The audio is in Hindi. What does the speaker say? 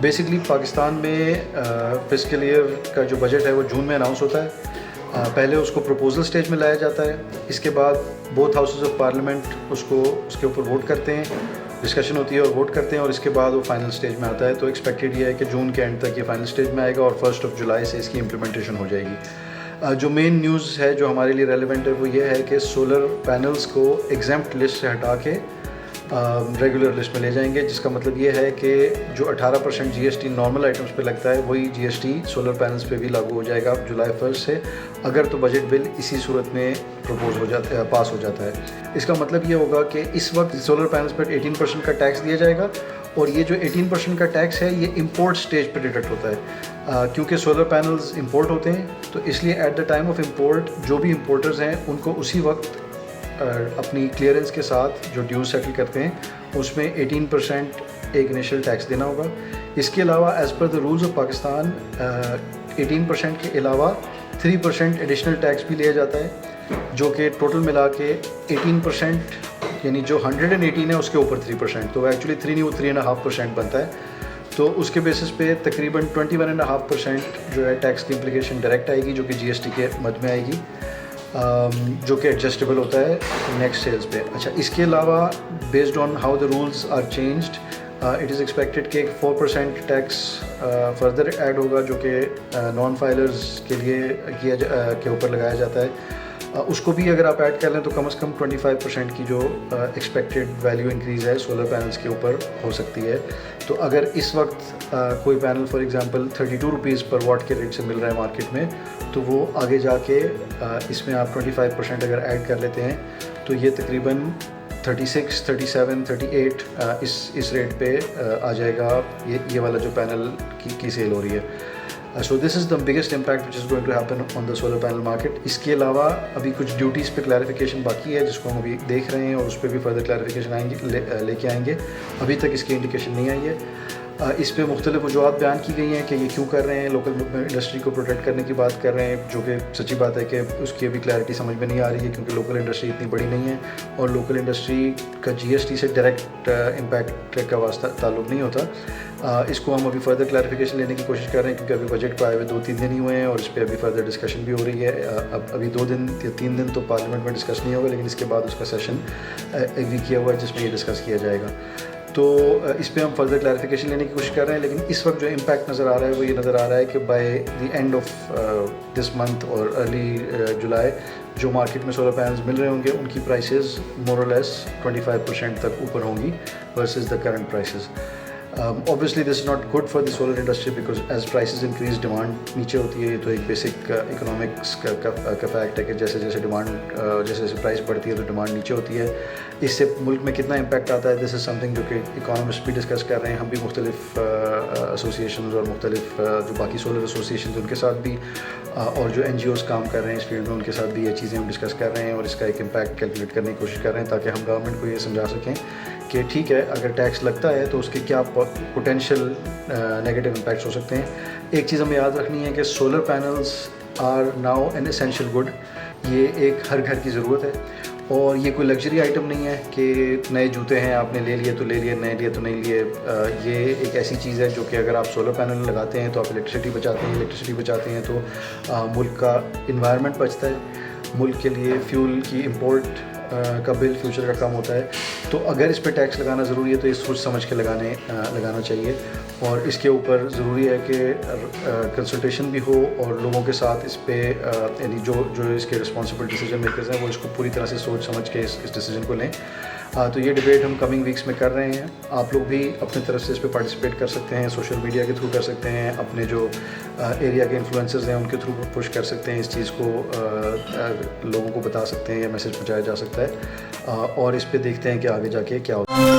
बेसिकली पाकिस्तान में फिस्कल ईयर का जो बजट है वो जून में अनाउंस होता है। पहले उसको प्रपोजल स्टेज में लाया जाता है, इसके बाद बोथ हाउसेस ऑफ पार्लियामेंट उसके ऊपर वोट करते हैं, डिस्कशन होती है और वोट करते हैं और इसके बाद वो फाइनल स्टेज में आता है। तो एक्सपेक्टेड ये है कि जून के एंड तक ये फाइनल स्टेज में आएगा और 1 जुलाई से इसकी इम्प्लीमेंटेशन हो जाएगी। जो मेन न्यूज़ है जो हमारे लिए रेलेवेंट है वो ये है कि सोलर पैनल्स को एग्जेम्प्ट लिस्ट से हटा के रेगुलर लिस्ट में ले जाएंगे, जिसका मतलब ये है कि जो 18% GST नॉर्मल आइटम्स पे लगता है वही GST सोलर पैनल्स पे भी लागू हो जाएगा जुलाई 1 से, अगर तो बजट बिल इसी सूरत में प्रपोज हो जाता है, पास हो जाता है। इसका मतलब ये होगा कि इस वक्त सोलर पैनल्स पर 18% का टैक्स दिया जाएगा और ये जो 18% का टैक्स है ये इंपोर्ट स्टेज पर डिडक्ट होता है, क्योंकि सोलर पैनल्स इंपोर्ट होते हैं तो इसलिए at the time of import जो भी इंपोर्टर्स हैं उनको उसी वक्त अपनी क्लियरेंस के साथ जो ड्यूज सेटल करते हैं उसमें 18% एक इनिशियल टैक्स देना होगा। इसके अलावा as per the rules of Pakistan 18% के अलावा 3% एडिशनल टैक्स भी लिया जाता है, जो कि टोटल मिला के 18% यानी जो 118 है उसके ऊपर 3%, तो एक्चुअली 3 नहीं वो 3.5% बनता है। तो उसके बेसिस पे तकरीबन 21.5% जो है टैक्स की इम्प्लीकेशन डायरेक्ट आएगी, जो कि GST के मद में आएगी, जो कि एडजस्टेबल होता है नेक्स्ट सेल्स पे। अच्छा, इसके अलावा based on how the rules are changed it is expected कि 4% टैक्स फर्दर ऐड होगा, जो कि नॉन फाइलर्स के लिए के ऊपर लगाया जाता है। उसको भी अगर आप ऐड कर लें तो कम से कम 25% की जो एक्सपेक्टेड वैल्यू इंक्रीज़ है सोलर पैनल्स के ऊपर हो सकती है। तो अगर इस वक्त कोई पैनल फॉर एग्जांपल 32 रुपीज़ पर वाट के रेट से मिल रहा है मार्केट में, तो वो आगे जाके इसमें आप 25% अगर ऐड कर लेते हैं तो ये तकरीबन 36, 37, 38 इस रेट पे आ जाएगा ये वाला जो पैनल की सेल हो रही है। So this is the biggest impact which is going to happen on the solar panel market. इसके अलावा अभी कुछ ड्यूटीज़ पे क्लैरिफिकेशन बाकी है जिसको हम अभी देख रहे हैं और उस पर भी फर्दर क्लैरिफिकेशन आएंगे लेके आएंगे। अभी तक इसकी इंडिकेशन नहीं आई है। इस पर मुख्तलिफ वजूहत बयान की गई हैं कि ये क्यों कर रहे हैं, लोकल इंडस्ट्री को प्रोटेक्ट करने की बात कर रहे हैं, जो कि सच्ची बात है कि उसकी अभी क्लैरिटी समझ में नहीं आ रही है, क्योंकि लोकल इंडस्ट्री इतनी बड़ी नहीं है और लोकल इंडस्ट्री का GST से डायरेक्ट इम्पैक्ट का वास्ता ताल्लुक नहीं होता। इसको हम अभी फर्दर क्लैरिफिकेशन लेने की कोशिश कर रहे हैं, क्योंकि अभी बजट को आए हुए 2-3 दिन ही हुए हैं और इस पर अभी फर्दर डिस्कशन भी हो रही है। अब अभी 2 दिन या 3 दिन तो पार्लियामेंट में डिस्कस नहीं होगा, लेकिन इसके बाद उसका सेशन एग्री किया हुआ है जिसमें ये डिस्कस किया जाएगा। तो इस पर हम फर्दर क्लैरिफिकेशन लेने की कोशिश कर रहे हैं, लेकिन इस वक्त जो इम्पैक्ट नज़र आ रहा है वो ये नज़र आ रहा है कि by the end of this month और अर्ली जुलाई जो मार्केट में सोलर पैनल्स मिल रहे होंगे उनकी प्राइसेस मोर और लेस 25% तक ऊपर होंगी versus the current prices. Obviously this is not good for the solar industry because as prices increase demand नीचे होती है। ये तो एक बेसिक इकोनॉमिक्स का फैक्ट है कि जैसे जैसे डिमांड जैसे जैसे प्राइस बढ़ती है तो डिमांड नीचे होती है। इससे मुल्क में कितना इम्पैक्ट आता है, दिस इज़ समथिंग जो कि इकोनॉमिस्ट भी डिस्कस कर रहे हैं, हम भी मुख्तलिफ एसोसिएशन और मुख्तलिफ जो बाकी सोलर एसोसिएशन उनके साथ भी और जो NGOs काम कर रहे हैं इस फील्ड में उनके साथ भी ये चीज़ें हम डिस्कस कर रहे हैं और इसका एक इम्पैक्ट कैलकुलेट करने की कोशिश कर रहे हैं, ताकि हम गवर्नमेंट को ये समझा सकें कि ठीक है अगर टैक्स लगता है तो उसके क्या पोटेंशियल नेगेटिव इम्पैक्ट्स हो सकते हैं। एक चीज़ हमें याद रखनी है कि solar panels are now an essential good. ये एक हर घर की ज़रूरत है और ये कोई लग्जरी आइटम नहीं है कि नए जूते हैं आपने ले लिए तो ले लिए, नए लिए तो नहीं लिए। ये एक ऐसी चीज़ है जो कि अगर आप सोलर पैनल लगाते हैं तो आप इलेक्ट्रिसिटी बचाते हैं तो मुल्क का इन्वायरमेंट बचता है, मुल्क के लिए फ्यूल की इंपोर्ट का बिल फ्यूचर का कम होता है। तो अगर इस पे टैक्स लगाना ज़रूरी है तो ये सोच समझ के लगाना चाहिए और इसके ऊपर ज़रूरी है कि कंसल्टेशन भी हो और लोगों के साथ इस पे यानी जो इसके रिस्पॉन्सिबल डिसीजन मेकर्स हैं वो इसको पूरी तरह से सोच समझ के इस डिसीजन को लें। तो ये डिबेट हम कमिंग वीक्स में कर रहे हैं। आप लोग भी अपनी तरफ से इस पे पार्टिसिपेट कर सकते हैं, सोशल मीडिया के थ्रू कर सकते हैं, अपने जो एरिया के इन्फ्लुएंसर्स हैं उनके थ्रू पुश कर सकते हैं, इस चीज़ को लोगों को बता सकते हैं या मैसेज पहुंचाया जा सकता है और इस पे देखते हैं कि आगे जाके क्या होता है।